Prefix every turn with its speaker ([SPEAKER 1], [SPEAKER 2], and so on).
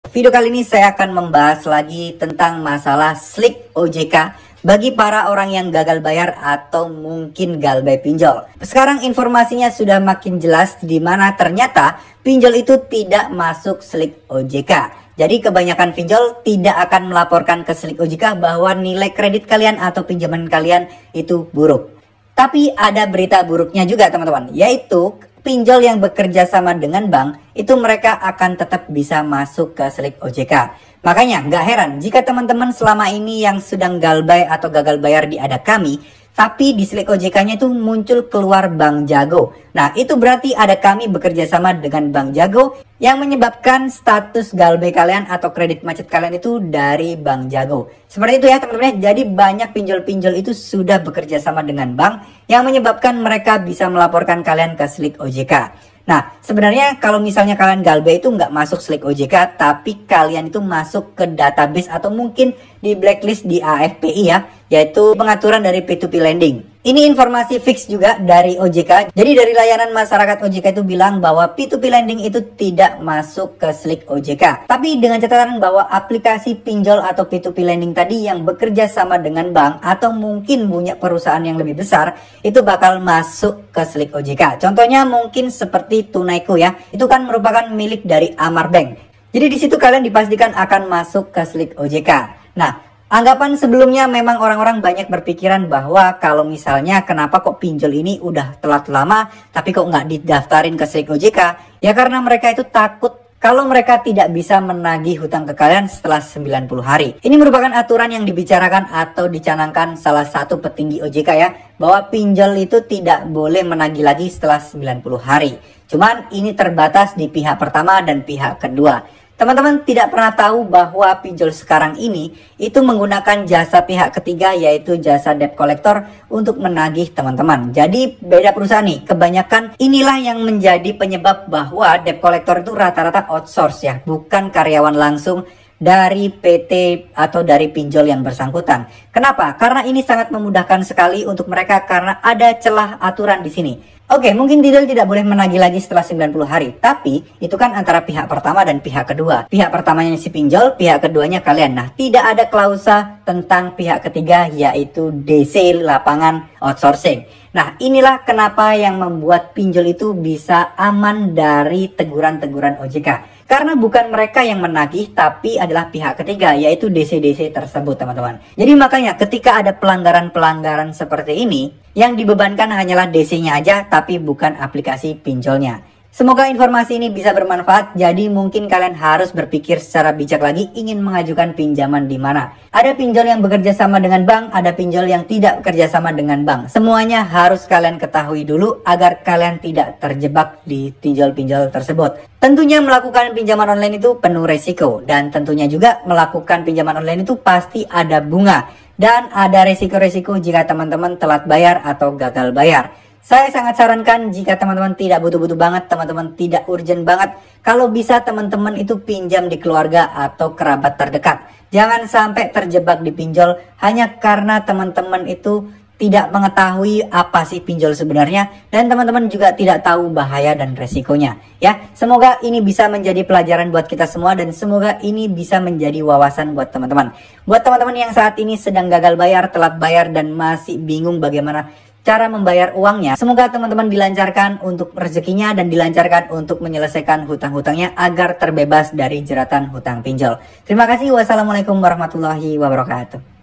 [SPEAKER 1] Video kali ini saya akan membahas lagi tentang masalah slik OJK bagi para orang yang gagal bayar atau mungkin galbay pinjol. Sekarang informasinya sudah makin jelas di mana ternyata pinjol itu tidak masuk slik OJK. Jadi kebanyakan pinjol tidak akan melaporkan ke slik OJK bahwa nilai kredit kalian atau pinjaman kalian itu buruk. Tapi ada berita buruknya juga teman-teman, yaitu pinjol yang bekerja sama dengan bank itu mereka akan tetap bisa masuk ke slik OJK. Makanya gak heran jika teman-teman selama ini yang sedang galbay atau gagal bayar di Ada Kami, tapi di slik OJK-nya itu muncul keluar Bank Jago. Nah, itu berarti Ada Kami bekerja sama dengan Bank Jago yang menyebabkan status galbay kalian atau kredit macet kalian itu dari Bank Jago. Seperti itu ya teman-teman. Jadi banyak pinjol-pinjol itu sudah bekerja sama dengan bank yang menyebabkan mereka bisa melaporkan kalian ke slik OJK. Nah, sebenarnya kalau misalnya kalian galbay itu nggak masuk slik OJK, tapi kalian itu masuk ke database atau mungkin di blacklist di AFPI ya, yaitu pengaturan dari P2P lending. Ini informasi fix juga dari OJK. Jadi dari layanan masyarakat OJK itu bilang bahwa P2P lending itu tidak masuk ke slik OJK. Tapi dengan catatan bahwa aplikasi pinjol atau P2P lending tadi yang bekerja sama dengan bank atau mungkin punya perusahaan yang lebih besar itu bakal masuk ke slik OJK. Contohnya mungkin seperti Tunaiku ya. Itu kan merupakan milik dari Amar Bank. Jadi di situ kalian dipastikan akan masuk ke slik OJK. Nah, anggapan sebelumnya memang orang-orang banyak berpikiran bahwa kalau misalnya kenapa kok pinjol ini udah telat lama tapi kok nggak didaftarin ke slik OJK, ya karena mereka itu takut kalau mereka tidak bisa menagih hutang ke kalian setelah 90 hari. Ini merupakan aturan yang dibicarakan atau dicanangkan salah satu petinggi OJK ya, bahwa pinjol itu tidak boleh menagih lagi setelah 90 hari. Cuman ini terbatas di pihak pertama dan pihak kedua. Teman-teman tidak pernah tahu bahwa pinjol sekarang ini itu menggunakan jasa pihak ketiga, yaitu jasa debt collector untuk menagih teman-teman. Jadi beda perusahaan nih, kebanyakan inilah yang menjadi penyebab bahwa debt collector itu rata-rata outsource ya, bukan karyawan langsung dari PT atau dari pinjol yang bersangkutan. Kenapa? Karena ini sangat memudahkan sekali untuk mereka karena ada celah aturan di sini. Oke, mungkin tidak boleh menagih lagi setelah 90 hari. Tapi itu kan antara pihak pertama dan pihak kedua. Pihak pertamanya si pinjol, pihak keduanya kalian. Nah, tidak ada klausa tentang pihak ketiga, yaitu DC lapangan outsourcing. Nah, inilah kenapa yang membuat pinjol itu bisa aman dari teguran-teguran OJK. Karena bukan mereka yang menagih, tapi adalah pihak ketiga, yaitu DC-DC tersebut teman-teman. Jadi makanya ketika ada pelanggaran-pelanggaran seperti ini, yang dibebankan hanyalah DC-nya aja, tapi bukan aplikasi pinjolnya. Semoga informasi ini bisa bermanfaat, jadi mungkin kalian harus berpikir secara bijak lagi ingin mengajukan pinjaman di mana. Ada pinjol yang bekerja sama dengan bank, ada pinjol yang tidak bekerja sama dengan bank. Semuanya harus kalian ketahui dulu agar kalian tidak terjebak di pinjol-pinjol tersebut. Tentunya melakukan pinjaman online itu penuh resiko, dan tentunya juga melakukan pinjaman online itu pasti ada bunga. Dan ada resiko-resiko jika teman-teman telat bayar atau gagal bayar. Saya sangat sarankan jika teman-teman tidak butuh-butuh banget, teman-teman tidak urgent banget, kalau bisa teman-teman itu pinjam di keluarga atau kerabat terdekat. Jangan sampai terjebak di pinjol hanya karena teman-teman itu tidak mengetahui apa sih pinjol sebenarnya, dan teman-teman juga tidak tahu bahaya dan resikonya. Ya, semoga ini bisa menjadi pelajaran buat kita semua, dan semoga ini bisa menjadi wawasan buat teman-teman. Buat teman-teman yang saat ini sedang gagal bayar, telat bayar, dan masih bingung bagaimana cara membayar uangnya, semoga teman-teman dilancarkan untuk rezekinya dan dilancarkan untuk menyelesaikan hutang-hutangnya agar terbebas dari jeratan hutang pinjol. Terima kasih. Wassalamualaikum warahmatullahi wabarakatuh.